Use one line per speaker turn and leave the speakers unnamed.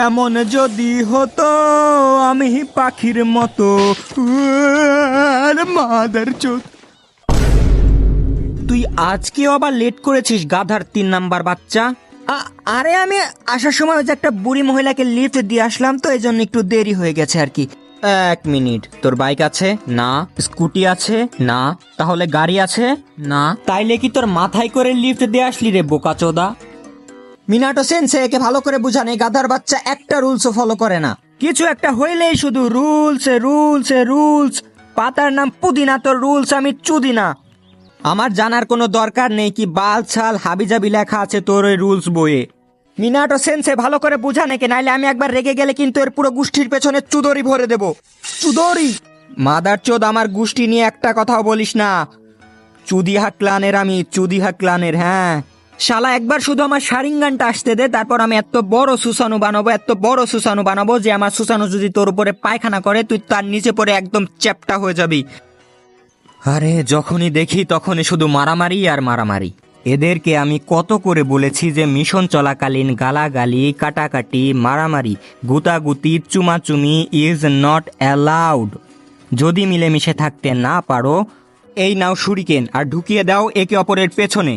এমন যদি হতো আমি পাখির মতো মাদার চোদ। তুই আজকেও আবার লেট করেছিস গাধার 3 নাম্বার বাচ্চা। আরে আমি আসার সময় ওই যে একটা বুড়ি মহিলাকে লিফট দিয়ে আসলাম, তো এই জন্য একটু দেরি হয়ে গেছে আর কি। 1 মিনিট, তোর বাইক আছে? না। স্কুটি আছে? না। তাহলে গাড়ি আছে? না। তাইলে কি তোর মাথায় করে লিফট দিয়ে আসলি রে বোকাচোদা? মিনাটো সেন্সে একে ভালো করে বুঝান, এই গাধার বাচ্চা একটা রুলসও ফলো করে না। কিছু একটা হইলেই শুধু রুলস রুলস রুলস। পাতার নাম পুদিনা, তোর রুলস আমি চুদিনা। আমার জানার কোনো দরকার নেই কি বাল ছাল হাবিজাবি লেখা আছে তোর ওই রুলস বইয়ে। মিনাটো সেন্সে ভালো করে বুঝা নাকি, নাইলে আমি একবার রেগে গেলে কিন্তু এর পুরো গোষ্ঠীর পেছনে চুদরি ভরে দেব। চুদরি মাদার চোদ, আমার গোষ্ঠী নিয়ে একটা কথাও বলিস না। চুদিহা ক্লানের আমি, চুদিহা ক্লানের। হ্যাঁ শালা, একবার শুধু আমার শারিঙ্গানটা আসতে দে, তারপর আমি এত বড় সুসানু বানাবো, এত বড় সুসানু বানাবো যে আমার সুসানু যদি তোর উপরে পায়খানা করে তুই তার নিচে পড়ে একদম চ্যাপটা হয়ে যাবি। আরে যখনই দেখি তখনই শুধু মারামারি আর মারামারি। এদেরকে আমি কত করে বলেছি যে মিশন চলাকালীন গালাগালি, কাটাকাটি, মারামারি, গুতাগুতি, চুমাচুমি ইজ নট অ্যালাউড। যদি মিলেমিশে থাকতে না পারো, এই নাও শুরিকেন আর ঢুকিয়ে দাও একে অপরের পেছনে।